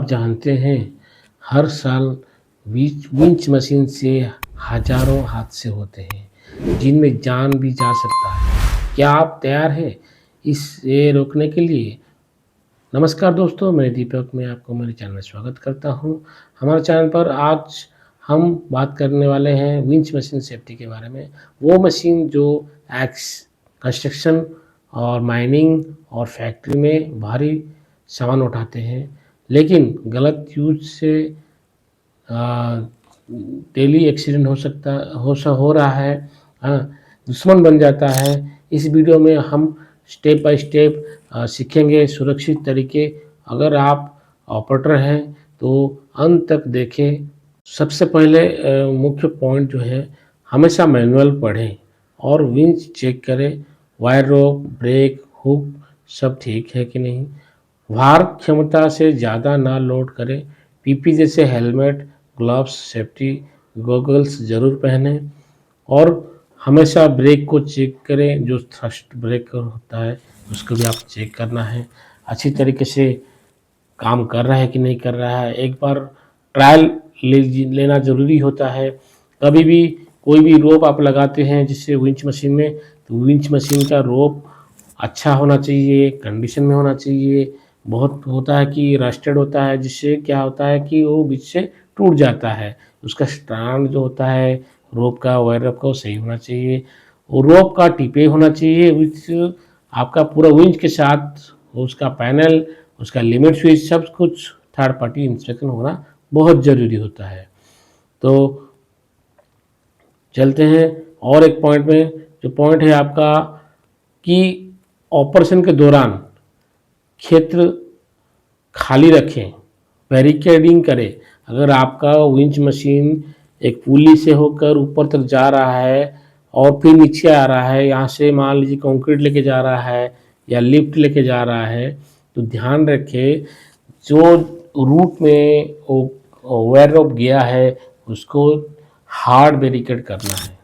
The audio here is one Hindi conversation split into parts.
जानते हैं, हर साल विंच मशीन से हजारों हादसे होते हैं, जिनमें जान भी जा सकता है। क्या आप तैयार हैं इसे रोकने के लिए? नमस्कार दोस्तों, मैं दीपक, मैं आपको मेरे चैनल में स्वागत करता हूं। हमारे चैनल पर आज हम बात करने वाले हैं विंच मशीन सेफ्टी के बारे में। वो मशीन जो एक्स कंस्ट्रक्शन और माइनिंग और फैक्ट्री में भारी सामान उठाते हैं, लेकिन गलत यूज से डेली एक्सीडेंट हो रहा है। हाँ, दुश्मन बन जाता है। इस वीडियो में हम स्टेप बाय स्टेप सीखेंगे सुरक्षित तरीके। अगर आप ऑपरेटर हैं तो अंत तक देखें। सबसे पहले मुख्य पॉइंट जो है, हमेशा मैनुअल पढ़ें और विंच चेक करें, वायर रोप, ब्रेक, हुक सब ठीक है कि नहीं। भार क्षमता से ज़्यादा ना लोड करें। पीपी जैसे हेलमेट, ग्लव्स, सेफ्टी गॉगल्स ज़रूर पहनें और हमेशा ब्रेक को चेक करें। जो थ्रस्ट ब्रेक होता है उसको भी आप चेक करना है, अच्छी तरीके से काम कर रहा है कि नहीं कर रहा है। एक बार ट्रायल लेना ज़रूरी होता है। कभी भी कोई भी रोप आप लगाते हैं जिससे विंच मशीन में, तो विंच मशीन का रोप अच्छा होना चाहिए, कंडीशन में होना चाहिए। बहुत होता है कि रस्टेड होता है, जिससे क्या होता है कि वो बीच से टूट जाता है। उसका स्ट्रैंड जो होता है रोप का, वायर रोप का, वो सही होना चाहिए। और रोप का टिपे होना चाहिए विच आपका पूरा विंच के साथ। उसका पैनल, उसका लिमिट स्विच, सब कुछ थर्ड पार्टी इंस्पेक्शन होना बहुत ज़रूरी होता है। तो चलते हैं और एक पॉइंट में। जो पॉइंट है आपका कि ऑपरेशन के दौरान क्षेत्र खाली रखें, बैरिकेडिंग करें। अगर आपका विंच मशीन एक पुली से होकर ऊपर तक जा रहा है और फिर नीचे आ रहा है, यहाँ से मान लीजिए कंक्रीट लेके जा रहा है या लिफ्ट लेके जा रहा है, तो ध्यान रखें जो रूट में वो वायर रोप गया है उसको हार्ड बैरिकेड करना है,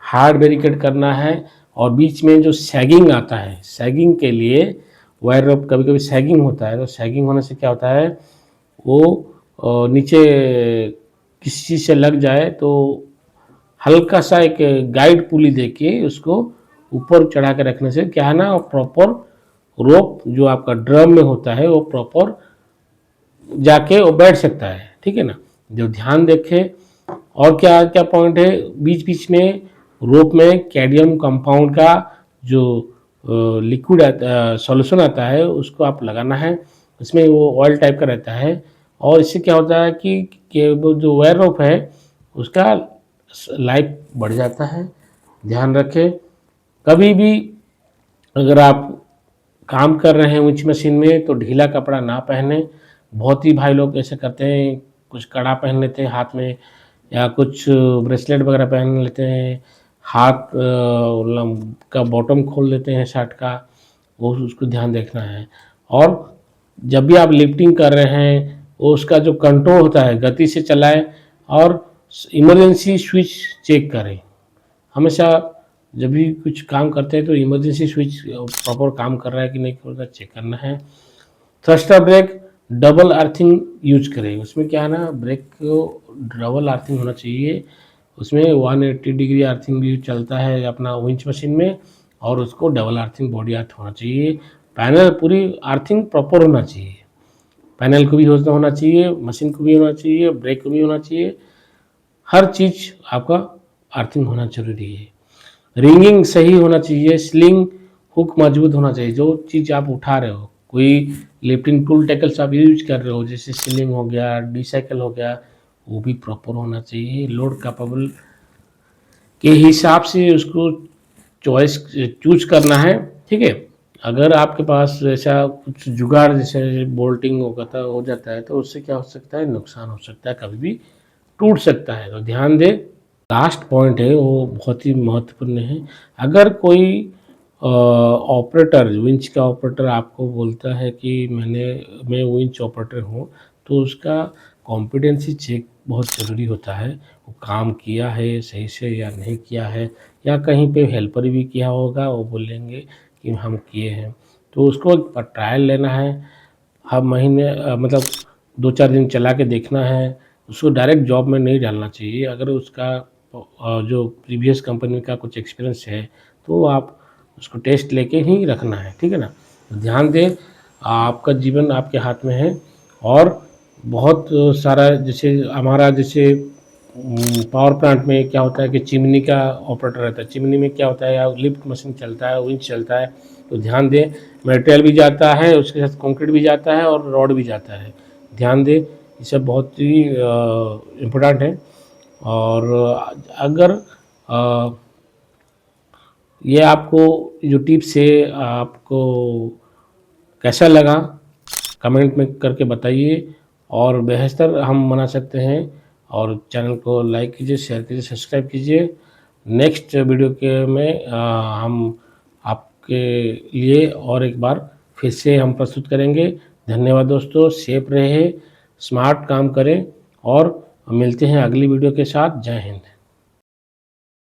हार्ड बैरिकेड करना है। और बीच में जो सैगिंग आता है, सैगिंग के लिए वायर रोप कभी कभी सैगिंग होता है, तो सैगिंग होने से क्या होता है, वो नीचे किसी चीज़ से लग जाए तो हल्का सा एक गाइड पुली देके उसको ऊपर चढ़ा के रखने से क्या है ना, प्रॉपर रोप जो आपका ड्रम में होता है वो प्रॉपर जाके वो बैठ सकता है। ठीक है ना, जो ध्यान देखे। और क्या क्या पॉइंट है, बीच बीच में रोप में कैडमियम कंपाउंड का जो लिक्विड सॉल्यूशन आता है उसको आप लगाना है। इसमें वो ऑयल टाइप का रहता है और इससे क्या होता है कि वो जो वायर रोप है उसका लाइफ बढ़ जाता है। ध्यान रखें। कभी भी अगर आप काम कर रहे हैं विंच मशीन में तो ढीला कपड़ा ना पहने। बहुत ही भाई लोग ऐसे करते हैं, कुछ कड़ा पहन लेते हैं हाथ में या कुछ ब्रेसलेट वगैरह पहन लेते हैं, हाथ का बॉटम खोल देते हैं शर्ट का, वो उसको ध्यान देखना है। और जब भी आप लिफ्टिंग कर रहे हैं वो उसका जो कंट्रोल होता है गति से चलाएं और इमरजेंसी स्विच चेक करें। हमेशा जब भी कुछ काम करते हैं तो इमरजेंसी स्विच प्रॉपर काम कर रहा है कि नहीं कर रहा है चेक करना है। Thruster brake double earthing use करें। उसमें क्या है ना, ब्रेक को डबल अर्थिंग होना चाहिए। उसमें 180 डिग्री अर्थिंग भी चलता है अपना विंच मशीन में, और उसको डबल अर्थिंग बॉडी अर्थ होना चाहिए। पैनल पूरी अर्थिंग प्रॉपर होना चाहिए। पैनल को भी होना चाहिए, मशीन को भी होना चाहिए, ब्रेक को भी होना चाहिए। हर चीज़ आपका अर्थिंग होना जरूरी है। रिंगिंग सही होना चाहिए, स्लिंग हुक मजबूत होना चाहिए। जो चीज़ आप उठा रहे हो, कोई लिफ्टिंग टूल टैकल्स आप यूज कर रहे हो, जैसे स्लिंग हो गया, डिसाइकिल हो गया, वो भी प्रॉपर होना चाहिए। लोड कैपेबल के हिसाब से उसको चॉइस चूज करना है। ठीक है। अगर आपके पास ऐसा कुछ जुगाड़ जैसे बोल्टिंग हो जाता है तो उससे क्या हो सकता है, नुकसान हो सकता है, कभी भी टूट सकता है। तो ध्यान दें। लास्ट पॉइंट है वो बहुत ही महत्वपूर्ण है। अगर कोई ऑपरेटर, विंच का ऑपरेटर आपको बोलता है कि मैं विंच ऑपरेटर हूँ, तो उसका कॉम्पिटेंसी चेक बहुत ज़रूरी होता है। वो काम किया है सही से या नहीं किया है, या कहीं पे हेल्पर भी किया होगा, वो बोलेंगे कि हम किए हैं, तो उसको ट्रायल लेना है। हर महीने मतलब 2-4 दिन चला के देखना है, उसको डायरेक्ट जॉब में नहीं डालना चाहिए। अगर उसका जो प्रीवियस कंपनी का कुछ एक्सपीरियंस है, तो आप उसको टेस्ट लेके ही रखना है, ठीक है ना? तो ध्यान दें, आपका जीवन आपके हाथ में है और बहुत सारा जैसे हमारा जैसे पावर प्लांट में क्या होता है कि चिमनी का ऑपरेटर रहता है। चिमनी में क्या होता है, या लिफ्ट मशीन चलता है, विंच चलता है, तो ध्यान दें मटेरियल भी जाता है, उसके साथ कंक्रीट भी जाता है और रॉड भी जाता है। ध्यान दें, ये सब बहुत ही इम्पोर्टेंट है। और अगर अ, ये आपको जो टिप्स है आपको कैसा लगा, कमेंट में करके बताइए और बेहतर हम बना सकते हैं। और चैनल को लाइक कीजिए, शेयर कीजिए, सब्सक्राइब कीजिए। नेक्स्ट वीडियो के में हम आपके लिए और एक बार फिर से हम प्रस्तुत करेंगे। धन्यवाद दोस्तों, सेफ रहे, स्मार्ट काम करें और मिलते हैं अगली वीडियो के साथ। जय हिंद।